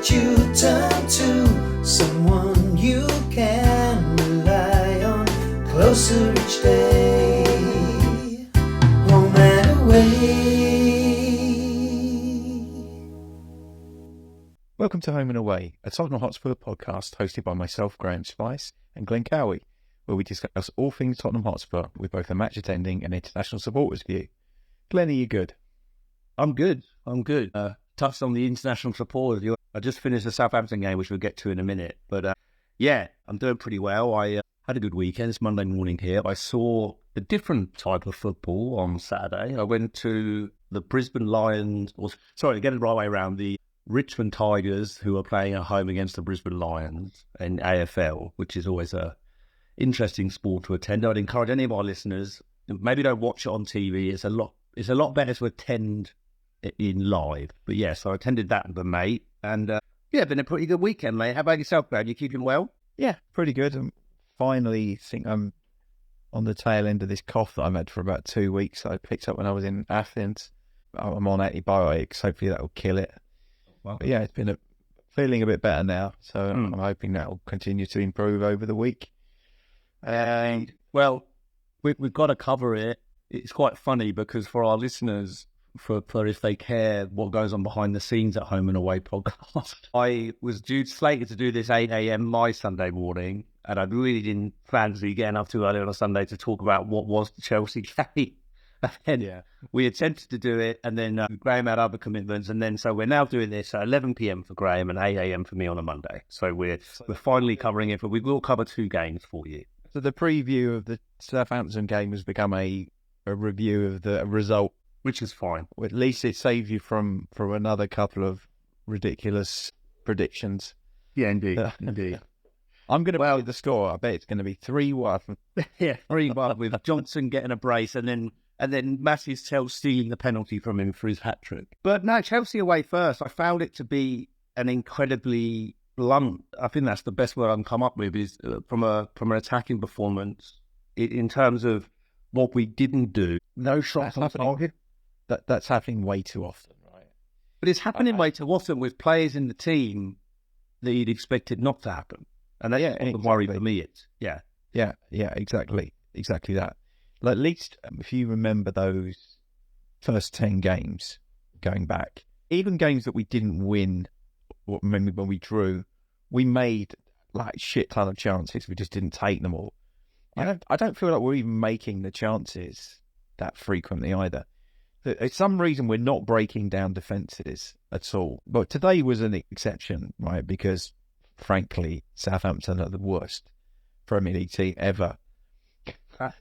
that you turn to, someone you can rely on, closer each day, home and away. Welcome to Home and Away, a Tottenham Hotspur podcast hosted by myself, Graham Spice, and Glen, where we discuss all things Tottenham Hotspur with both a match attending and international supporters view. Glen, are you good? I'm good. Touched on the international supporters view. I just finished the Southampton game, which we'll get to in a minute. But yeah, I'm doing pretty well. I had a good weekend. It's Monday morning here. I saw a different type of football on Saturday. I went to the Brisbane Lions, get it right way around, the Richmond Tigers, who are playing at home against the Brisbane Lions in AFL, which is always a interesting sport to attend. I'd encourage any of our listeners, maybe don't watch it on TV. It's a lot better to attend in live. But yeah, so I attended that with a mate, and been a pretty good weekend, mate. How about yourself, Brad? You keeping well? Yeah, pretty good. And finally, think I'm on the tail end of this cough that I've had for about 2 weeks. I picked up when I was in Athens. I'm on antibiotics. Hopefully that will kill it. Well, but yeah, it's been feeling a bit better now. So I'm hoping that will continue to improve over the week. Well, we've got to cover it. It's quite funny because for our listeners, for if they care what goes on behind the scenes at Home and Away podcast, I was slated to do this 8 a.m. my Sunday morning, and I really didn't fancy getting up too early on a Sunday to talk about what was the Chelsea game. And we attempted to do it, and then Graham had other commitments, and then so we're now doing this at 11 p.m. for Graham and 8 a.m. for me on a Monday. So we're finally covering it, but we will cover 2 games for you. So the preview of the Southampton game has become a review of the result, which is fine. Well, at least it saves you from another couple of ridiculous predictions. Yeah, indeed. Indeed. I'm going to play the score. I bet it's going to be 3-1. Yeah, 3-1 with Johnson getting a brace and then Matthews Tell stealing the penalty from him for his hat-trick. But no, Chelsea away first. I found it to be an incredibly blunt, I think that's the best word I can come up with, is from an attacking performance in terms of what we didn't do. No shots on target. That's happening way too often, right? But it's happening way too often with players in the team that you'd expect it not to happen. And that's the worry for me. Yeah, exactly that. Like, at least if you remember those first 10 games going back, even games that we didn't win, or maybe when we drew, we made like shit ton of chances. We just didn't take them all. I don't feel like we're even making the chances that frequently either. For some reason, we're not breaking down defences at all. But today was an exception, right? Because frankly, Southampton are the worst Premier League team ever.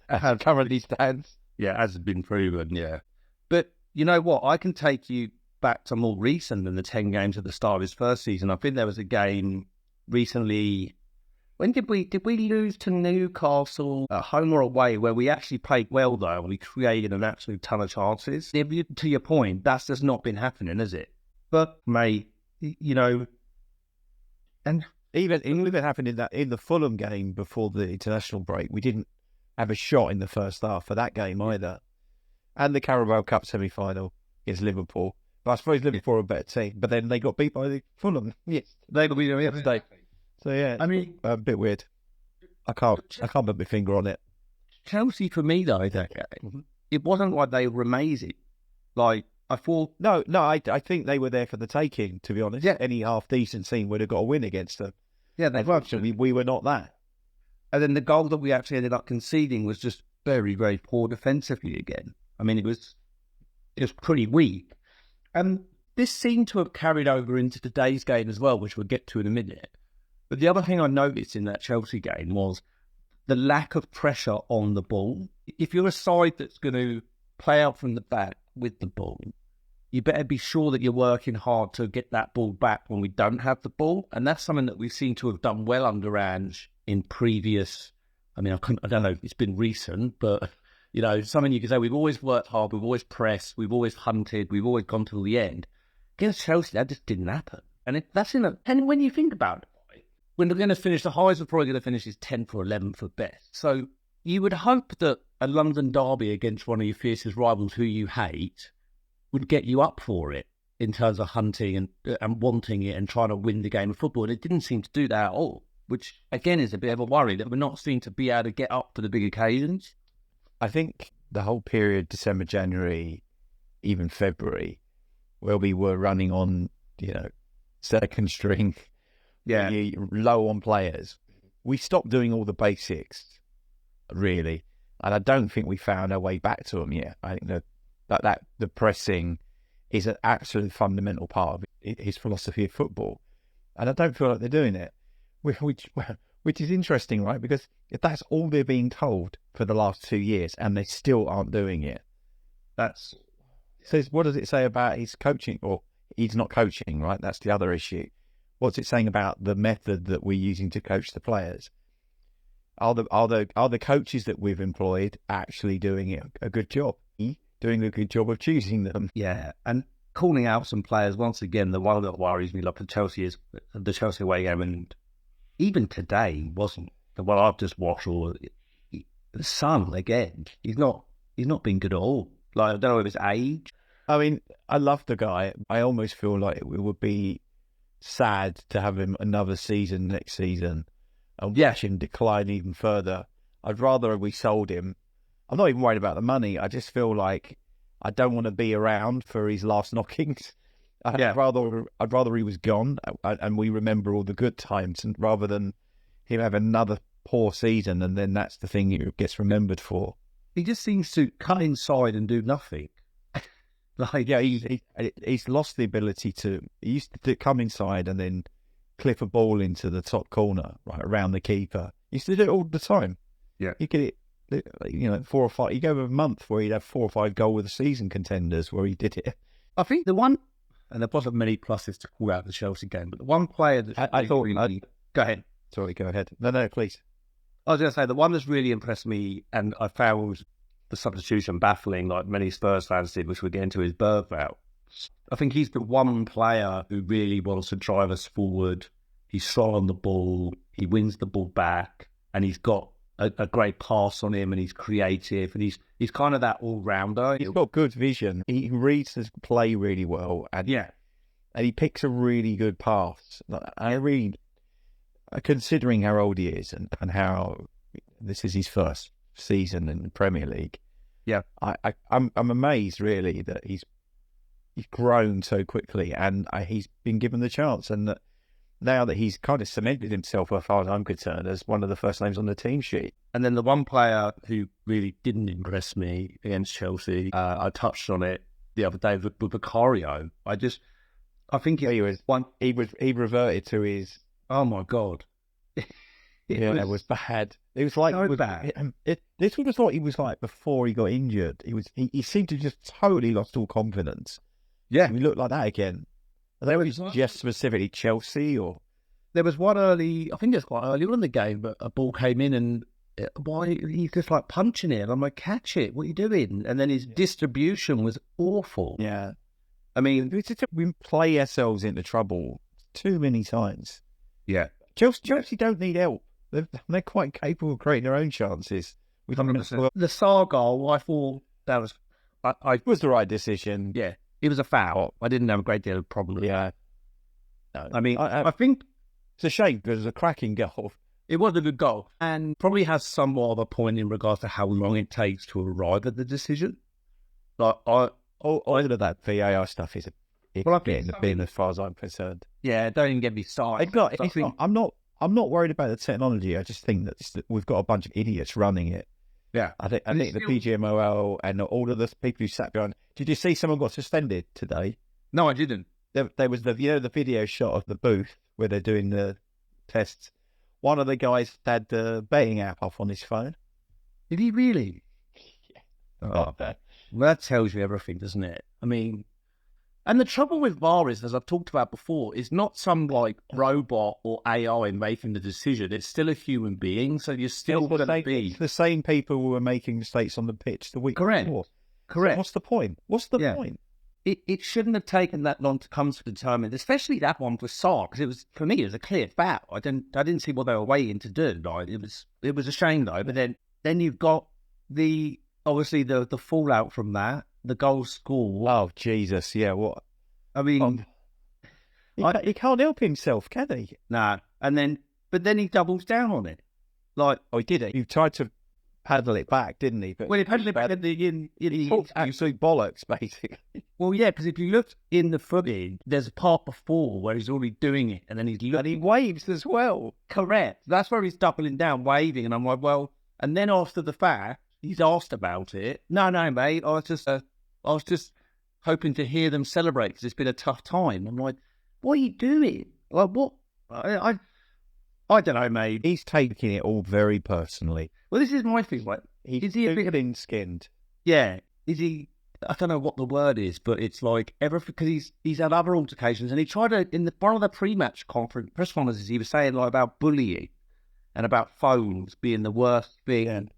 Currently stands. Yeah, as has been proven, yeah. But you know what? I can take you back to more recent than the 10 games at the start of his first season. I think there was a game recently. When did we lose to Newcastle at home or away, where we actually played well though and we created an absolute ton of chances? To your point, that's just not been happening, has it? But mate, you know, and even it happened in the Fulham game before the international break. We didn't have a shot in the first half for that game either. And the Carabao Cup semi-final against Liverpool. But I suppose Liverpool are a better team. But then they got beat by the Fulham. Yes, they got beat yesterday. So yeah, I mean, a bit weird. I can't put my finger on it. Chelsea for me though, that game, it wasn't like they were amazing. Like I thought. No, I think they were there for the taking. To be honest, any half decent team would have got a win against them. Yeah, they were. We were not that. And then the goal that we actually ended up conceding was just very, very poor defensively again. I mean, it was pretty weak. And this seemed to have carried over into today's game as well, which we'll get to in a minute. But the other thing I noticed in that Chelsea game was the lack of pressure on the ball. If you're a side that's going to play out from the back with the ball, you better be sure that you're working hard to get that ball back when we don't have the ball. And that's something that we seem to have done well under Ange in previous, I mean, I don't know if it's been recent, but, you know, something you could say, we've always worked hard, we've always pressed, we've always hunted, we've always gone till the end. Against Chelsea, that just didn't happen. And and when you think about it, when they're going to finish, the highest are probably going to finish is 10th or 11th at best. So you would hope that a London derby against one of your fiercest rivals who you hate would get you up for it. in terms of hunting and wanting it and trying to win the game of football. And it didn't seem to do that at all, which again is a bit of a worry that we're not seeming to be able to get up for the big occasions. I think the whole period, December, January, even February, where we were running on, second string, low on players, we stopped doing all the basics, really. And I don't think we found our way back to them yet. I think that the pressing is an absolute fundamental part of his philosophy of football. And I don't feel like they're doing it, which is interesting, right? Because if that's all they're being told for the last 2 years and they still aren't doing it, what does it say about his coaching? Or he's not coaching, right? That's the other issue. What's it saying about the method that we're using to coach the players? Are the coaches that we've employed actually doing a good job? Doing a good job of choosing them? Yeah, and calling out some players once again. The one that worries me, like the Chelsea away game, and even today wasn't the one I've just watched. Or the Son again, he's not been good at all. Like, I don't know if it's age. I mean, I love the guy. I almost feel like it would be sad to have him another season next season and watch him decline even further. I'd rather we sold him. I'm not even worried about the money. I just feel like I don't want to be around for his last knockings. I'd rather he was gone and we remember all the good times, and rather than him have another poor season and then that's the thing he gets remembered for. He just seems to cut inside and do nothing. He's lost the ability to. He used to come inside and then clip a ball into the top corner, right around the keeper. He used to do it all the time. Yeah, he get it. 4 or 5. You go over a month where he'd have 4 or 5 goal of the season contenders where he did it. I think the one, and there wasn't many pluses to call out the Chelsea game, but the one player that I thought. Go ahead. Sorry, go ahead. No, please. I was going to say the one that's really impressed me, and I found the substitution baffling, like many Spurs fans did, which we'll get into, is Bergvall. I think he's the one player who really wants to drive us forward. He's strong on the ball. He wins the ball back, and he's got a great pass on him, and he's creative, and he's kind of that all-rounder. He's got good vision. He reads his play really well, and he picks a really good pass. Considering how old he is and how this is his first season in the Premier League, I'm amazed really that he's grown so quickly and he's been given the chance, and that now that he's kind of cemented himself, as far as I'm concerned, as one of the first names on the team sheet. And then the one player who really didn't impress me against Chelsea, I touched on it the other day with Vicario. I think he reverted to his. Oh my God. It was bad. It was like so bad. This was what he was like before he got injured. He seemed to just totally lost all confidence. Yeah, he looked like that again. I think it was just specifically Chelsea, or there was one early. I think it was quite early on in the game, but a ball came in and he's just like punching it. And I'm like, catch it! What are you doing? And then his distribution was awful. Yeah, I mean, we play ourselves into trouble too many times. Yeah. Chelsea don't need help. They're quite capable of creating their own chances. The Sarr goal, I thought that was... It was the right decision. Yeah, it was a foul. I didn't have a great deal of problem. Yeah. No, I mean, I think... It's a shame because it was a cracking goal. It was a good goal. And probably has somewhat of a point in regards to how long it takes to arrive at the decision. Like, all of that VAR stuff is getting the bin as far as I'm concerned. Yeah, don't even get me started. I'm not worried about the technology. I just think that we've got a bunch of idiots running it. Yeah, I think the PGMOL and all of the people who sat behind. Did you see someone got suspended today? No, I didn't. There was the video shot of the booth where they're doing the tests. One of the guys had the betting app off on his phone. Did he really? Yeah. Well, that tells you everything, doesn't it? I mean. And the trouble with VAR is, as I've talked about before, is not some like robot or AI making the decision. It's still a human being, so you're still going to be the same people who were making mistakes on the pitch the week before. Correct. So what's the point? What's the point? It shouldn't have taken that long to come to determine, especially that one for Sarr, because it was, for me, it was a clear foul. I didn't see what they were waiting to do. Like, it was a shame though. But then you've got obviously the fallout from that. The goal score. Oh, Jesus. Yeah, what? I mean, He can't help himself, can he? nah. But then he doubles down on it. Like, Oh, he did it. He tried to paddle it back, didn't he? But well, he paddled it back in the absolute bollocks, basically. Well, yeah, because if you look in the footage, there's a part before where he's already doing it, and then he's looking. And he waves as well. Correct. That's where he's doubling down, waving, and I'm like, well. And then after the fact, he's asked about it. No, mate. I was just hoping to hear them celebrate because it's been a tough time. I'm like, what are you doing? Like, what? I don't know, mate. He's taking it all very personally. Well, this is my thing. Like, Is he a bit thin-skinned? Yeah. Is he? I don't know what the word is, but it's like everything because he's had other altercations, and he tried to in one of the pre-match press conferences. He was saying like about bullying and about phones being the worst thing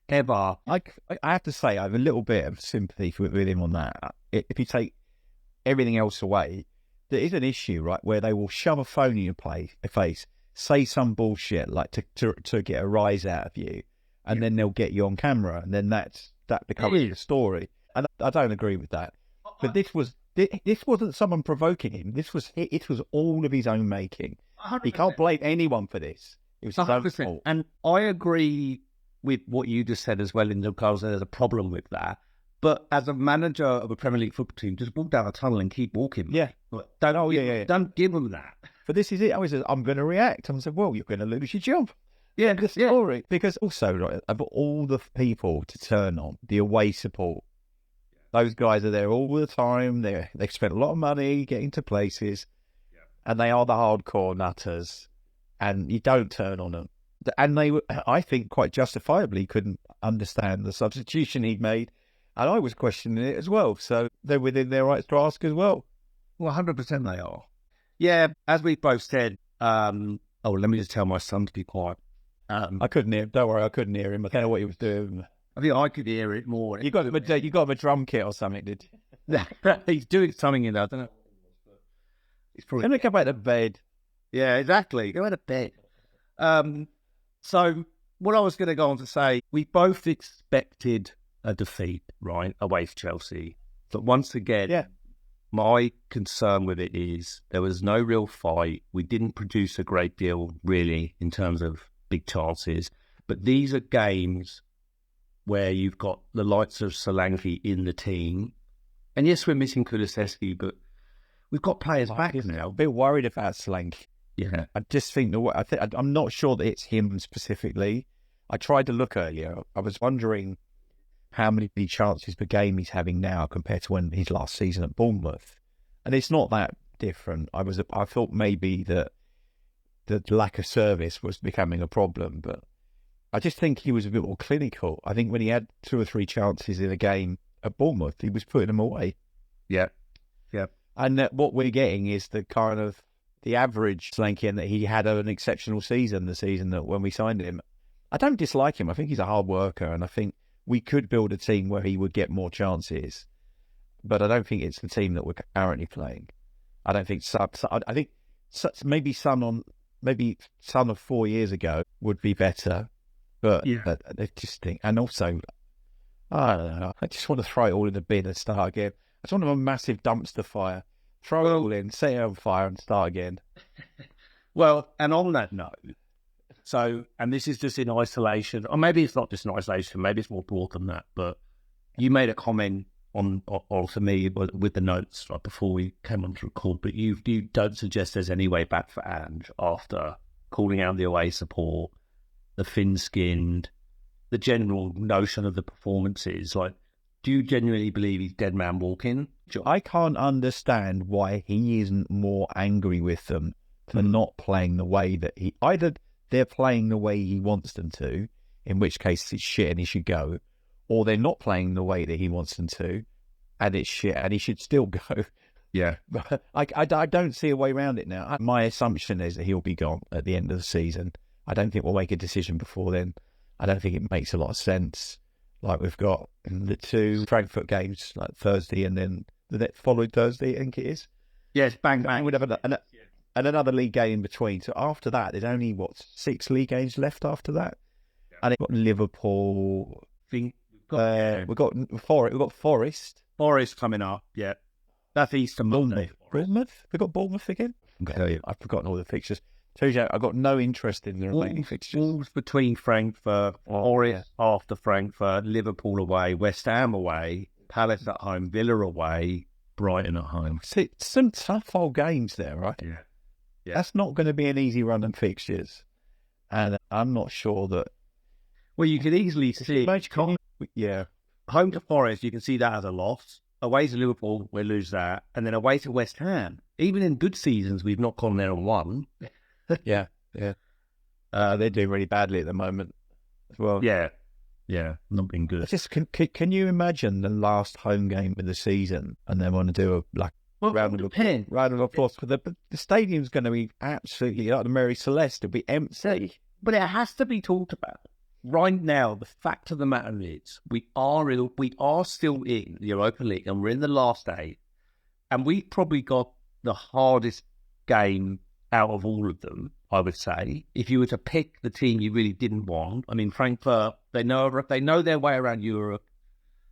ever. I have to say, I have a little bit of sympathy with him on that. If you take everything else away, there is an issue, right, where they will shove a phone in your face, say some bullshit like to get a rise out of you, and then they'll get you on camera, and then that becomes the story. And I don't agree with that. But this wasn't someone provoking him. It was all of his own making. 100%. He can't blame anyone for this. It was his own fault. And I agree with what you just said as well, in because there's a problem with that. But as a manager of a Premier League football team, just walk down a tunnel and keep walking. Yeah. Don't give them that. But this is it. I was like, I'm going to react. I said, well, you're going to lose your job. Yeah, the story. Because also, right, of all the people to turn on, the away support, those guys are there all the time. They've spent a lot of money getting to places, and they are the hardcore nutters, and you don't turn on them. And they, I think, quite justifiably couldn't understand the substitution he'd made, and I was questioning it as well. So they're within their rights to ask as well. Well, 100% they are. Yeah, as we both said. Let me just tell my son to be quiet. I couldn't hear. Don't worry, I couldn't hear him. I don't know what he was doing. I think I could hear it more. You got him a drum kit or something, did you? He's doing something in there. I don't know. He's probably going to go back to bed. Yeah, exactly. Go to bed. So what I was going to go on to say, we both expected a defeat, right, away for Chelsea. But once again, my concern with it is there was no real fight. We didn't produce a great deal, really, in terms of big chances. But these are games where you've got the likes of Solanke in the team. And yes, we're missing Kulusevski, but we've got players back now. I'm a bit worried about Solanke. Yeah. I just think I'm not sure that it's him specifically. I tried to look earlier. I was wondering how many chances per game he's having now compared to when his last season at Bournemouth. And it's not that different. I thought maybe that the lack of service was becoming a problem, but I just think he was a bit more clinical. I think when he had 2 or 3 chances in a game at Bournemouth, he was putting them away. Yeah. And what we're getting is the kind of the average Solanke, and that he had an exceptional season, the season that when we signed him. I don't dislike him. I think he's a hard worker, and I think we could build a team where he would get more chances. But I don't think it's the team that we're currently playing. I don't think I think maybe Son of 4 years ago would be better. But I just think, and also, I don't know, I just want to throw it all in the bin and start again. I just want a massive dumpster fire. Throw it all in, set it on fire and start again. Well, and on that note, and this is just in isolation, or maybe it's not just in isolation, maybe it's more broad than that, but you made a comment on to me with the notes right before we came on to record, but you don't suggest there's any way back for Ange after calling out the away support, the thin-skinned, the general notion of the performances. Like, do you genuinely believe he's dead man walking? I can't understand why he isn't more angry with them for not playing the way that either they're playing the way he wants them to, in which case it's shit and he should go, or they're not playing the way that he wants them to, and it's shit and he should still go. Yeah. But I don't see a way around it now. My assumption is that he'll be gone at the end of the season. I don't think we'll make a decision before then. I don't think it makes a lot of sense. Like, we've got the 2 Frankfurt games, like Thursday and then the following Thursday, I think it is. Yes, bang. We'd have and another league game in between. So after that, there's only, 6 league games left after that? Yeah. And we've got Liverpool. We've got Forest. Forest coming up, yeah. That's Easter Monday. Bournemouth? We got Bournemouth again? Okay. I've forgotten all the fixtures. Tells you, I've got no interest in the remaining fixtures. Wolves between Frankfurt, Forest after Frankfurt, Liverpool away, West Ham away, Palace at home, Villa away, Brighton at home. See, some tough old games there, right? Yeah. That's not going to be an easy run of fixtures. And I'm not sure that... Well, you could easily see... Yeah. Home to Forest, you can see that as a loss. Away to Liverpool, we lose that. And then away to West Ham. Even in good seasons, we've not gone there and won. Yeah. They're doing really badly at the moment as well. Yeah, not been good. Can you imagine the last home game of the season and they want to do a round of applause? The stadium's going to be absolutely like the Mary Celeste. It'll be empty. But it has to be talked about. Right now, the fact of the matter is we are still in the Europa League and we're in the last 8. And we've probably got the hardest game out of all of them, I would say. If you were to pick the team you really didn't want, I mean, Frankfurt, they know their way around Europe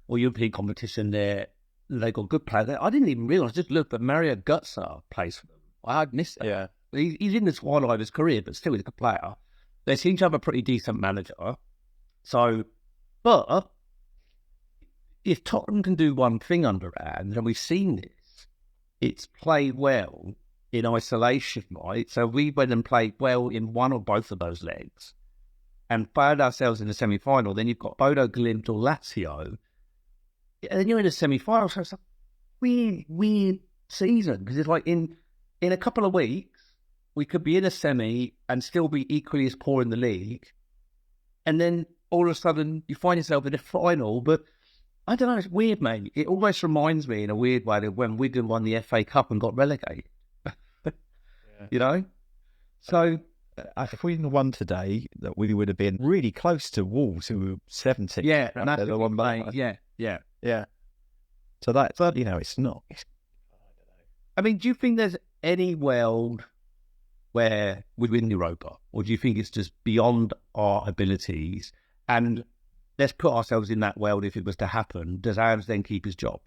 or European competition there. They got good players there. I didn't even realise, just look, that Mario Götze plays for them. I'd missed that. Yeah. He's in the twilight of his career, but still he's a good player. They seem to have a pretty decent manager. So, but if Tottenham can do one thing under Ange, and we've seen this, it's played well in isolation, right? So we went and played well in one or both of those legs and found ourselves in the semi-final. Then you've got Bodo Glimt or Lazio. And then you're in a semi-final. So it's a weird season because it's like in a couple of weeks, we could be in a semi and still be equally as poor in the league. And then all of a sudden you find yourself in a final. But I don't know, it's weird, mate. It almost reminds me in a weird way of when Wigan won the FA Cup and got relegated. You know? So if we hadn't won today, that we would have been really close to Wolves, who were 70. Yeah, and that's the one playing. Yeah. So that's, it's not. I mean, do you think there's any world where we win Europa? Or do you think it's just beyond our abilities? And let's put ourselves in that world if it was to happen. Does Ange then keep his job?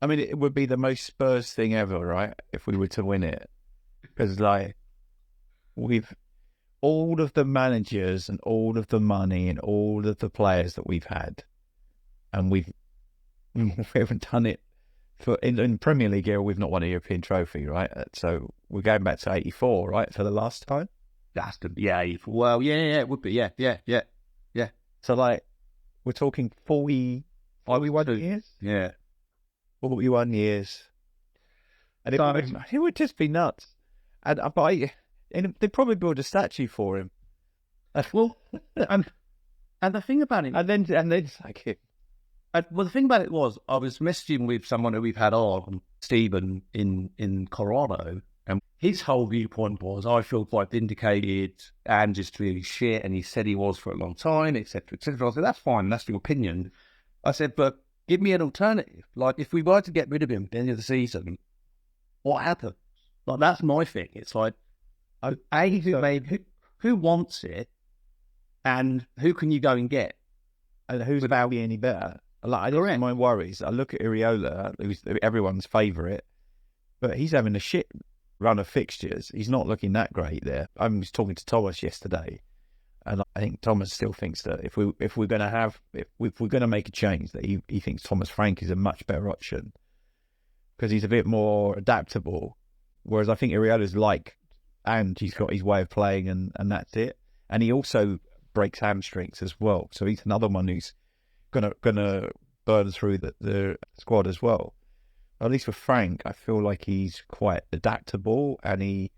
I mean, it would be the most Spurs thing ever, right? If we were to win it. Because, we've all of the managers and all of the money and all of the players that we've had, and we haven't done it in Premier League era. We've not won a European trophy, right? So we're going back to '84, right, for the last time. That's '84. Well, yeah, it would be, yeah. So we're talking 41 years. Yeah, 41 years, and it would just be nuts. And they'd probably build a statue for him. Well, and the thing about it, and then it's like it. Well, the thing about it was, I was messaging with someone who we've had on, Stephen, in Colorado, and his whole viewpoint was, I feel quite vindicated, and just really shit, and he said he was for a long time, etc., etc. I said, that's fine, that's your opinion. I said, but give me an alternative. Like, if we were to get rid of him at the end of the season, what happens? Like, that's my thing. It's like, who wants it, and who can you go and get? And who's about to be any better? I don't have my worries. I look at Iriola, who's everyone's favourite, but he's having a shit run of fixtures. He's not looking that great there. I was talking to Thomas yesterday, and I think Thomas still thinks that if we're going to make a change, that he thinks Thomas Frank is a much better option because he's a bit more adaptable. Whereas I think Iriola's and he's got his way of playing, and that's it. And he also breaks hamstrings as well, so he's another one who's gonna burn through the squad as well. At least with Frank, I feel like he's quite adaptable, and he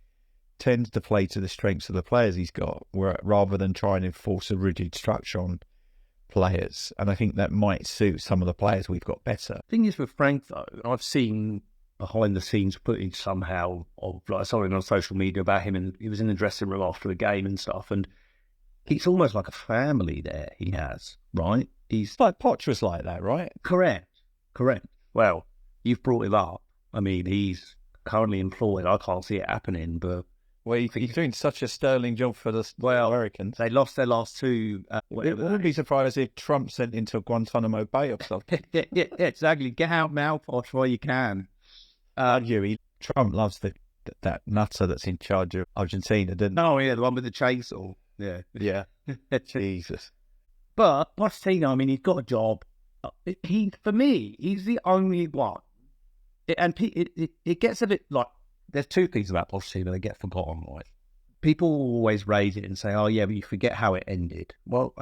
tends to play to the strengths of the players he's got, rather than trying to enforce a rigid structure on players. And I think that might suit some of the players we've got better. The thing is with Frank, though, I've seen behind the scenes footage somehow of something on social media about him, and he was in the dressing room after a game and stuff, and it's almost like a family there he has, right? He's like Poch was like that, right? Correct. Well, you've brought him up. I mean, he's currently employed. I can't see it happening, but he's doing such a sterling job for the Americans. They lost their last two. It wouldn't be surprised if Trump sent into Guantanamo Bay or something. yeah, exactly. Get out now, Poch, while you can. Trump loves that nutter that's in charge of Argentina, didn't he? Oh, yeah, the one with the chainsaw. Yeah. Yeah. Jesus. But Pochettino, I mean, he's got a job. For me, he's the only one. It gets a bit like, there's two things about Pochettino that get forgotten, right? People always raise it and say, oh, yeah, but you forget how it ended. Well,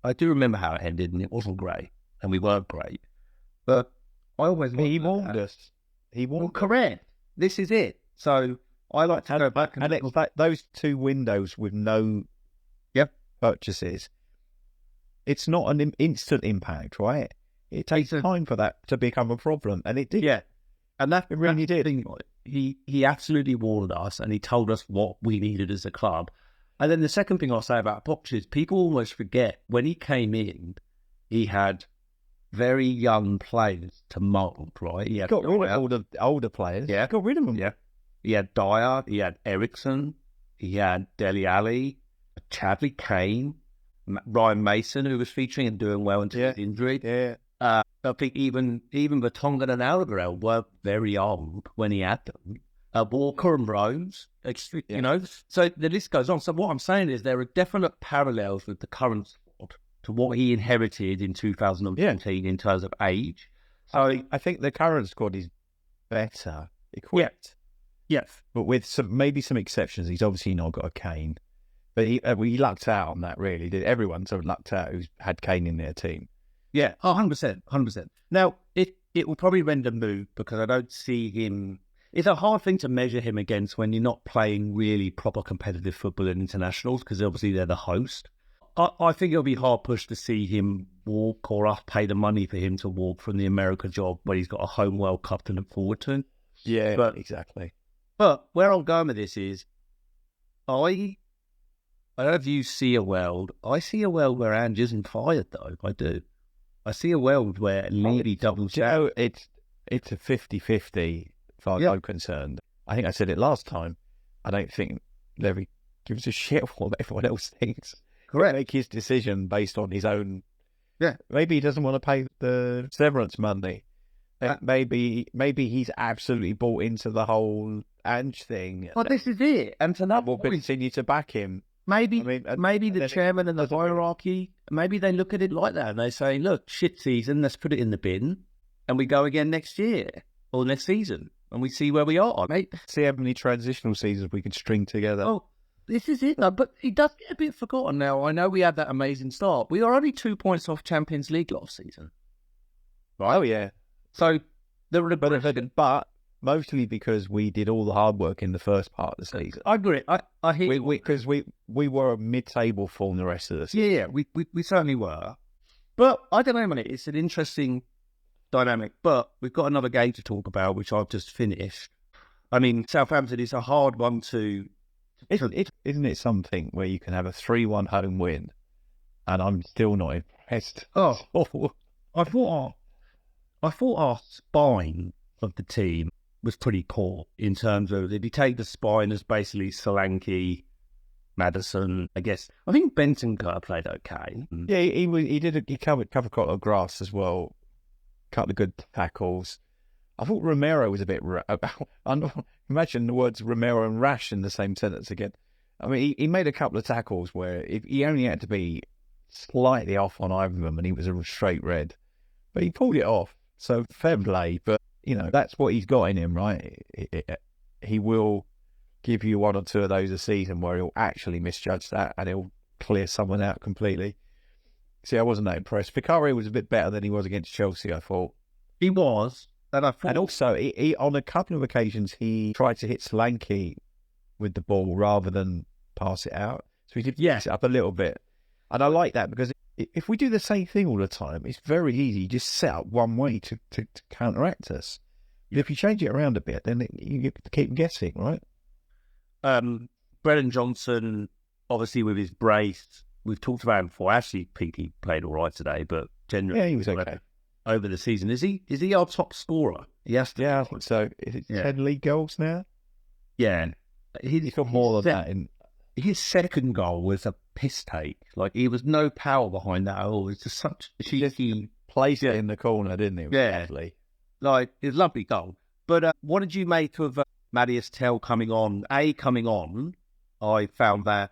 I do remember how it ended, and it wasn't great, and we weren't great. But I always... He warned us. Correct. This is it. So I like to go back and it's like those 2 windows with no purchases. It's not an instant impact, right? It takes time for that to become a problem, and it did. Yeah, and that it really did. He absolutely warned us, and he told us what we needed as a club. And then the second thing I'll say about Poch is people almost forget when he came in, he had very young players to mould, right? He got rid of all the older players. Yeah, got rid of them. Yeah, he had Dyer, he had Ericsson, he had Dele Alli, Chadley Kane, Ryan Mason, who was featuring and doing well until his injury. Yeah. I think even Vertonghen and Alvarez were very old when he had them. Walker and Rose, you know. So the list goes on. So what I'm saying is there are definite parallels with the current squad to what he inherited in 2014 in terms of age. So I think the current squad is better equipped. Yes. But with maybe some exceptions. He's obviously not got a Kane. But he lucked out on that, really. Everyone sort of lucked out who's had Kane in their team. Yeah, 100%, 100%. Now, it will probably render moot because I don't see him... It's a hard thing to measure him against when you're not playing really proper competitive football in internationals because obviously they're the host. I think it'll be hard pushed to see him walk or us pay the money for him to walk from the America job where he's got a home World Cup to look forward to. Yeah, exactly. But where I'm going with this is, I don't know if you see a world. I see a world where Ange isn't fired, though. I do. I see a world where Levy doubles down. It's a 50-50 as far as I'm concerned. I think I said it last time. I don't think Levy gives a shit what everyone else thinks. Correct. He'll make his decision based on his own... Yeah. Maybe he doesn't want to pay the severance money. Maybe he's absolutely bought into the whole Ange thing. Well, this is it. And to that we'll continue to back him. Maybe the chairman and the hierarchy, maybe they look at it like that and they say, look, shit season, let's put it in the bin and we go again next year or next season and we see where we are, mate. See how many transitional seasons we can string together. Oh, this is it. No, but it does get a bit forgotten now. I know we had that amazing start. We are only 2 points off Champions League last season. Right? Oh, yeah. So, but mostly because we did all the hard work in the first part of the season. I agree. I hear because we were a mid-table form the rest of the season. Yeah, we certainly were. But I don't know, man. It's an interesting dynamic. But we've got another game to talk about, which I've just finished. I mean, Southampton is a hard one to... Isn't it something where you can have a 3-1 home win and I'm still not impressed? Oh, I thought our spine of the team was pretty poor in terms of, if you take the spine as basically Solanke, Maddison, I guess. I think Bentancur played okay. Yeah, he covered quite a lot of grass as well. Couple of good tackles. I thought Romero was a bit... Imagine the words Romero and rash in the same sentence again. I mean, he made a couple of tackles where he only had to be slightly off on either of them and he was a straight red. But he pulled it off. So fair play. But, you know, that's what he's got in him, right? He will give you 1 or 2 of those a season where he'll actually misjudge that and he'll clear someone out completely. See, I wasn't that impressed. Vicario was a bit better than he was against Chelsea, I thought. He was. And also, he on a couple of occasions, he tried to hit Solanke with the ball rather than pass it out. So he did mix it up a little bit. And I like that because if we do the same thing all the time, it's very easy. You just set up one way to counteract us. But if you change it around a bit, then you keep guessing, right? Brennan Johnson, obviously with his brace, we've talked about him before. Actually, Pinky played all right today, but generally... he was okay. Over the season. Is he our top scorer? Yes, I think so. Is it 10 league goals now? Yeah. He's got more than that. His second goal was a piss take. Like, he was no power behind that at all. It's just such a cheeky... Placed it in the corner, didn't he? Yeah. Lovely. Like, it was a lovely goal. But what did you make of Matthias Tell coming on? Coming on, I found that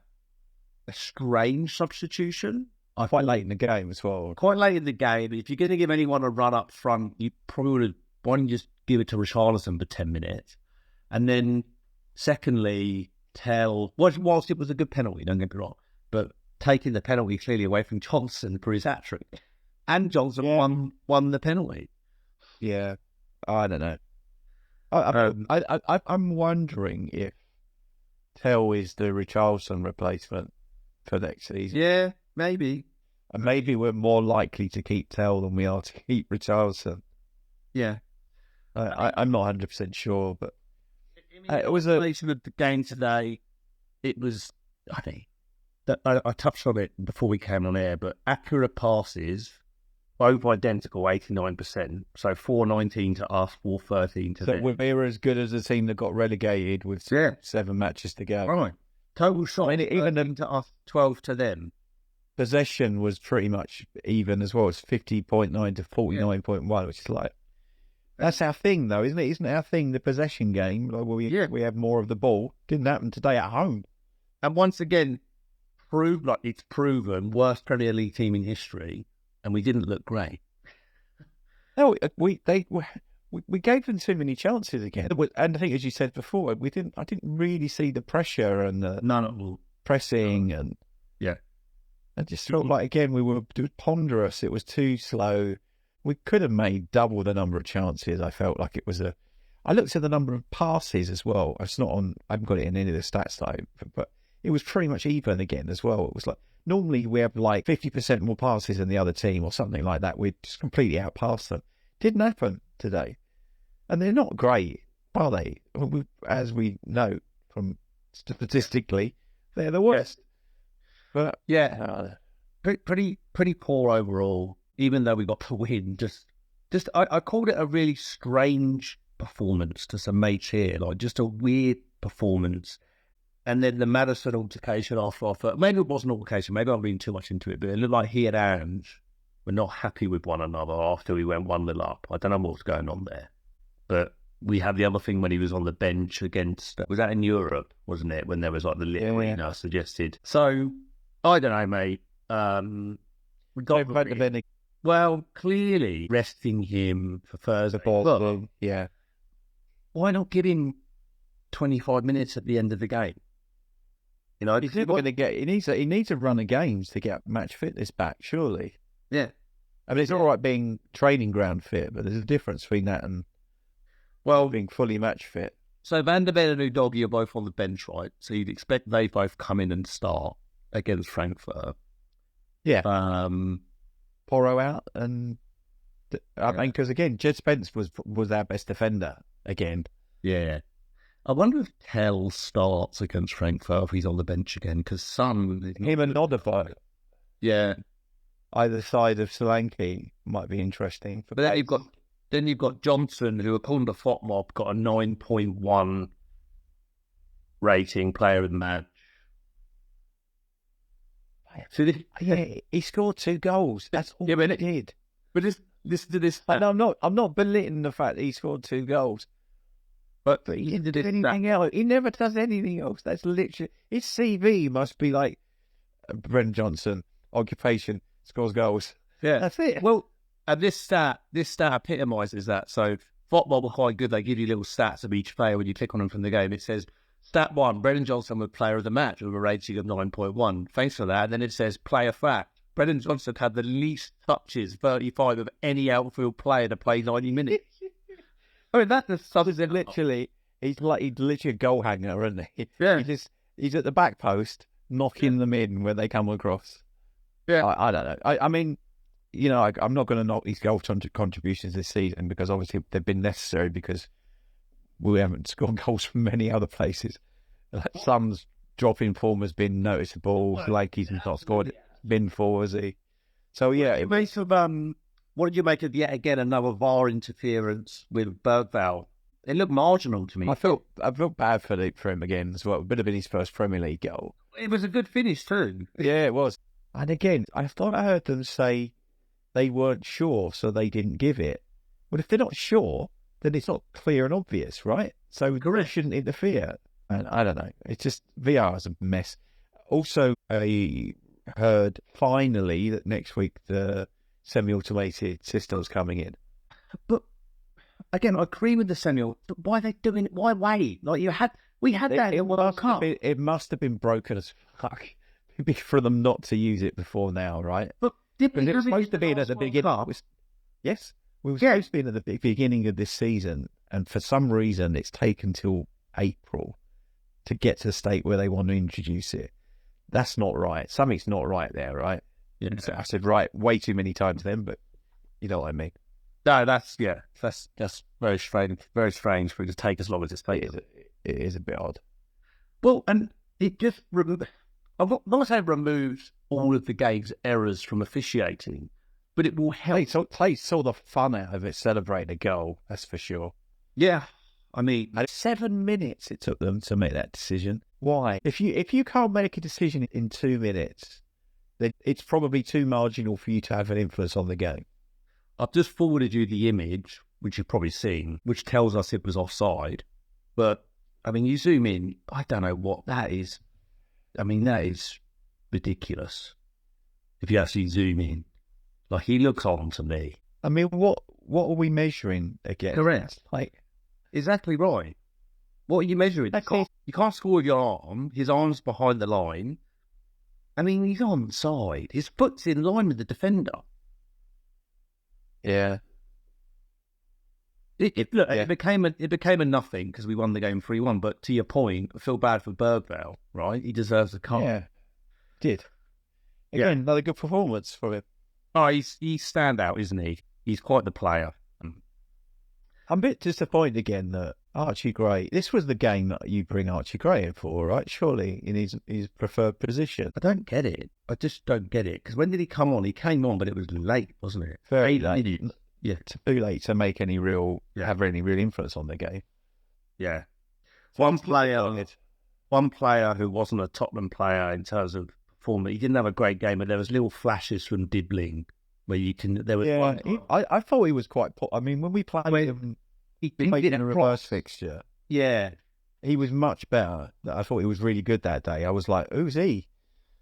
a strange substitution. Quite late in the game as well. Quite late in the game. If you're going to give anyone a run up front, you probably would have, why don't you just give it to Richarlison for 10 minutes? And then, secondly, Tell, whilst it was a good penalty, don't get me wrong, but taking the penalty clearly away from Johnson for his hat-trick. And Johnson won the penalty. Yeah, I don't know. I'm wondering if Tell is the Richarlison replacement for next season. Yeah, maybe. And maybe we're more likely to keep Tell than we are to keep Richarlison. Yeah. I'm not 100% sure, but it was a relation of the game today. It was, I think, I touched on it before we came on air, but accurate passes, both identical, 89%. So 419 to us, 413 to them. So we're as good as the team that got relegated with 7 matches to go. Right. Total shot, even to us, 12 to them. Possession was pretty much even as well. It's 50.9 to 49.1, which is like, that's our thing though, isn't it? Isn't it our thing, the possession game? Like, we have more of the ball. Didn't happen today at home. And once again, it's proven, worst Premier League team in history, and we didn't look great. No, we gave them too many chances again. And I think, as you said before, I didn't really see the pressure and the pressing and I just felt like again we were ponderous. It was too slow. We could have made double the number of chances. I felt like it was I looked at the number of passes as well. It's not on. I haven't got it in any of the stats though, but it was pretty much even again as well. It was like normally we have like 50% more passes than the other team or something like that. We'd just completely outpassed them. Didn't happen today, and they're not great, are they? As we know from statistically, they're the worst. But pretty poor overall. Even though we got the win, I called it a really strange performance to some mates here, like just a weird performance. And then the Maddison altercation after, maybe it wasn't an altercation, maybe I'm reading too much into it, but it looked like he and Ange were not happy with one another after we went 1-0 up. I don't know what was going on there. But we had the other thing when he was on the bench against, was that in Europe, wasn't it? When there was like the little suggested. So, I don't know, mate. Well, clearly resting him for Thursday. Why not give him 25 minutes at the end of the game? You know, he's never going to get. He needs a run of games to get match fitness back. Surely. Yeah. I mean, it's all right being training ground fit, but there's a difference between that and being fully match fit. So Van der Ven and Udogie are both on the bench, right? So you'd expect they both come in and start against Frankfurt. Yeah. Porro out, and I mean, because again, Jed Spence was our best defender again. Yeah. I wonder if Tell starts against Frankfurt if he's on the bench again, because him and Nodify. Yeah. Either side of Solanke might be interesting. But then you've got Johnson, who according to FOTMOB got a 9.1 rating, player of the match. So he scored 2 goals. That's all he did. But listen to this. And I'm not belittling the fact that he scored 2 goals. But he didn't do anything else. He never does anything else. That's literally his CV must be like Brendan Johnson, occupation, scores goals. Yeah, that's it. Well, and this stat epitomises that. So FOTMOB are quite good. They give you little stats of each player when you click on them from the game. It says stat 1, Brendan Johnson was player of the match with a rating of 9.1. Thanks for that. And then it says player fact. Brendan Johnson had the least touches, 35, of any outfield player to play 90 minutes. I mean, that's literally, he's literally a goal hanger, isn't he? Yeah. He's at the back post, knocking them in when they come across. Yeah. I don't know. I mean, you know, I'm not going to knock these goal contributions this season because obviously they've been necessary because we haven't scored goals from many other places. Some's drop in form has been noticeable. Like he's not scored bin for, has he? So yeah. What did you make of yet again another VAR interference with Bergvall? It looked marginal to me. I felt bad for him again as well. It would have been his first Premier League goal. It was a good finish too. Yeah, it was. And again, I thought I heard them say they weren't sure, so they didn't give it. Well, if they're not sure, then it's not clear and obvious, right? So it shouldn't interfere. And I don't know. It's just VR is a mess. Also, I heard finally that next week the semi-automated system's coming in. But again, I agree with the semi. Why are they doing it? Why wait? Like we had that in the World Cup. It must have been broken as fuck for them not to use it before now, right? But it was supposed to be at the beginning. Yes, we were supposed to be at the beginning of this season, and for some reason, it's taken till April to get to the state where they want to introduce it. That's not right. Something's not right there, right? Yeah. So I said right way too many times then, but you know what I mean. No, that's very strange. Very strange for it to take as long as it's taken. It is a bit odd. Well, and it just I'm not going to say it removes all of the game's errors from officiating, but it will help. Play saw the fun out of it, celebrate a goal, that's for sure. Yeah, I mean, 7 minutes it took them to make that decision. Why? If you can't make a decision in 2 minutes, then it's probably too marginal for you to have an influence on the game. I've just forwarded you the image, which you've probably seen, which tells us it was offside. But, I mean, you zoom in, I don't know what that is. I mean, that is ridiculous. If you actually zoom in. Like, he looks on to me. I mean, what are we measuring again? Correct. Like, exactly right. What are you measuring? You can't score with your arm. His arm's behind the line. I mean, he's onside. His foot's in line with the defender. Yeah. It became a nothing because we won the game 3-1. But to your point, I feel bad for Bergvall, right? He deserves a card. Yeah, did. Again, another good performance from him. Oh, he's standout, isn't he? He's quite the player. I'm a bit disappointed again that Archie Gray. This was the game that you bring Archie Gray in for, right? Surely in his preferred position. I don't get it. I just don't get it. Because when did he come on? He came on, but it was late, wasn't it? Very late. Yeah, too late to make have any real influence on the game. Yeah, one player who wasn't a Tottenham player in terms of performance. He didn't have a great game, but there was little flashes from Dibbling where you can. There was I thought he was quite. I mean, when we played him, he played in a reverse fixture. Yeah, he was much better. I thought he was really good that day. I was like, who's he?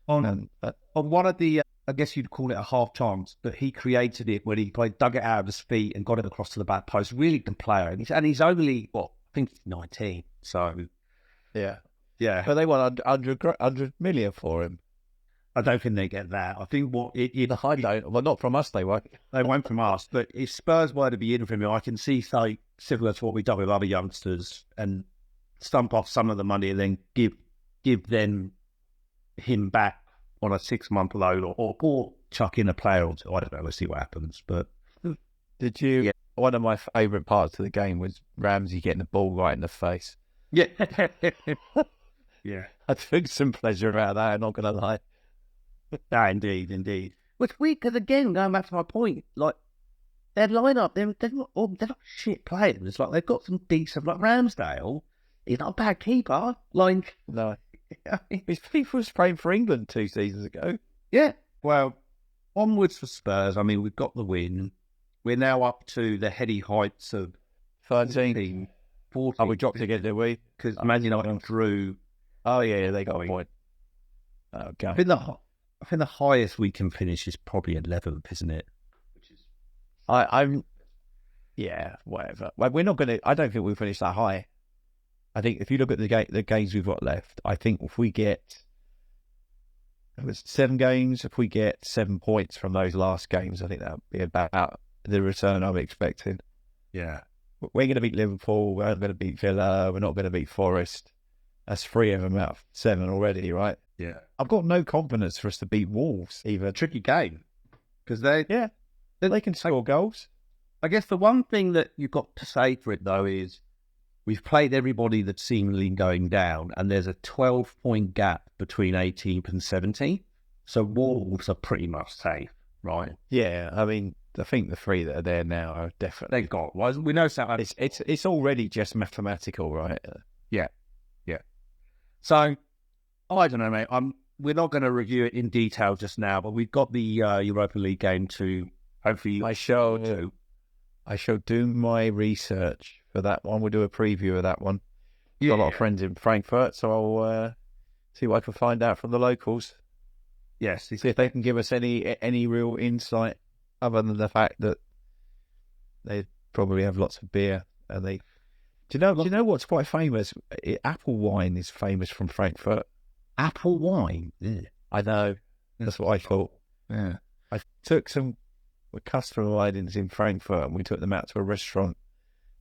On one of the, I guess you'd call it a half chance, but he created it when he dug it out of his feet and got it across to the back post. Really good player. And he's only, I think he's 19. So, yeah. But they want 100 million for him. I don't think they get that. I think I don't. Well, not from us, they won't. They won't from us. But if Spurs were to be in for him, I can see, say, similar to what we've done with other youngsters and stump off some of the money and then give them him back on a 6-month loan or chuck in a player or two. I don't know. We'll see what happens. But did you? Yeah. One of my favourite parts of the game was Ramsey getting the ball right in the face. Yeah. Yeah. I took some pleasure out of that, I'm not going to lie. No, indeed. Which weird, because again, going back to my point, like, their lineup, they're not shit players. It's like they've got some decent, like Ramsdale, he's not a bad keeper. Like, no. He was playing for England 2 seasons ago. Yeah. Well, onwards for Spurs. I mean, we've got the win. We're now up to the heady heights of 13. 14. Oh, we dropped again, did we? Because Man United drew. Oh, yeah, they got a point. Okay. I think the highest we can finish is probably 11th, isn't it? Which is. Yeah, whatever. Well, we're not going to. I don't think we'll finish that high. I think if you look at the games we've got left, I think if we get 7 games, if we get 7 points from those last games, I think that would be about the return I'm expecting. Yeah. We're going to beat Liverpool, we're not going to beat Villa, we're not going to beat Forest. That's 3 of them out of 7 already, right? Yeah. I've got no confidence for us to beat Wolves either. Tricky game. Because they can score goals. I guess the one thing that you've got to say for it, though, is we've played everybody that's seemingly going down, and there's a 12-point gap between 18th and 17th. So Wolves are pretty much safe, right? Yeah, I mean, I think the 3 that are there now are definitely. They've got. Well, we know Southampton. It's already just mathematical, right? Yeah. So I don't know, mate. We're not going to review it in detail just now, but we've got the Europa League game to hopefully show. I shall do my research for that one. We'll do a preview of that one. Got a lot of friends in Frankfurt, so I'll see what I can find out from the locals. Yes. See if they can give us any real insight other than the fact that they probably have lots of beer. And they, do you know what's quite famous? Apple wine is famous from Frankfurt. Apple wine? Yeah. I know. That's what I thought. Yeah. I took some customer ridings in Frankfurt and we took them out to a restaurant,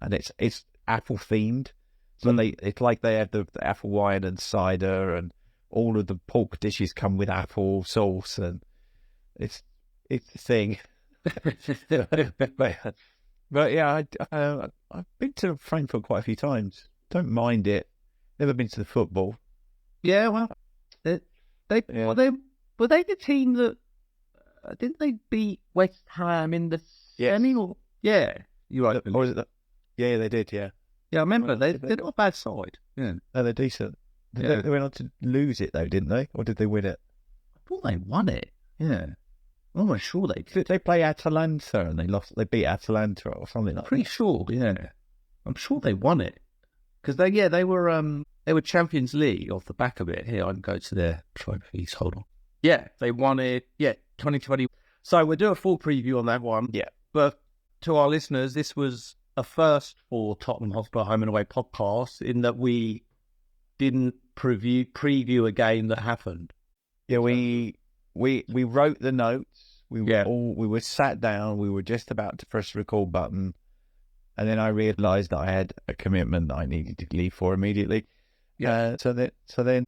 and it's apple themed. So it's like they have the apple wine and cider, and all of the pork dishes come with apple sauce, and it's a thing. But yeah, I've been to Frankfurt quite a few times. Don't mind it. Never been to the football. Yeah, well, were they the team that didn't they beat West Ham in the semi? Or, yeah, you're right. Or is it yeah, they did. Yeah, yeah. I remember they're not a bad side. Yeah, no, they're decent. They went on to lose it though, didn't they? Or did they win it? I thought they won it. Yeah, I'm almost sure they did. Did they play Atalanta and they lost? They beat Atalanta or something like that. Pretty sure. Yeah, I'm sure they won it because they were Champions League off the back of it. Here, I can go to their trophies. Hold on. Yeah, they won it. Yeah, 2020. So we'll do a full preview on that one. Yeah. But to our listeners, this was a first for Tottenham Hotspur Home and Away podcast in that we didn't preview a game that happened. Yeah, we wrote the notes. We were sat down. We were just about to press the record button, and then I realised that I had a commitment that I needed to leave for immediately. Yeah. So then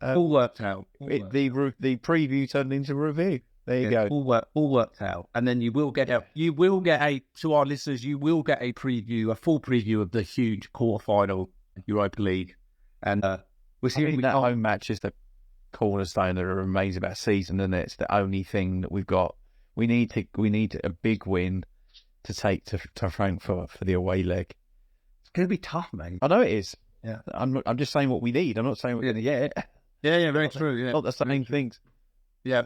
all worked out. The preview turned into a review. There you go. All worked out. And then you will get to our listeners, you will get a full preview of the huge quarterfinal Europa League. And we're seeing that home match is the cornerstone that remains of our season, and it's the only thing that we've got. We need a big win to take to Frankfurt for the away leg. It's going to be tough, mate. I know it is. Yeah, I'm just saying what we need. I'm not saying we're going to get it. Yeah, very true. Yeah, not the same things. Yeah.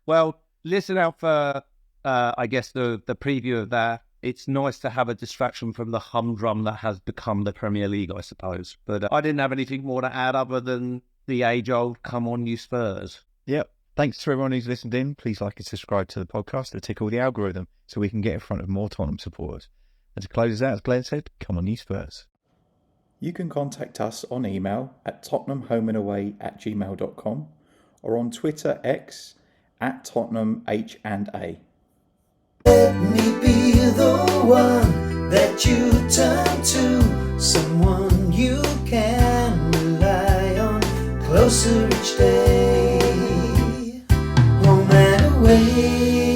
Well, listen out for, I guess, the preview of that. It's nice to have a distraction from the humdrum that has become the Premier League, I suppose. But I didn't have anything more to add other than the age-old "Come on, you Spurs." Yep. Thanks to everyone who's listened in. Please like and subscribe to the podcast to tickle the algorithm so we can get in front of more Tottenham supporters. And to close us out, as Glen said, come on, you Spurs. You can contact us on email at tottenhamhomeandaway@gmail.com or on Twitter X @TottenhamH&A. Let me be the one that you turn to, someone you can rely on, closer each day, home and away.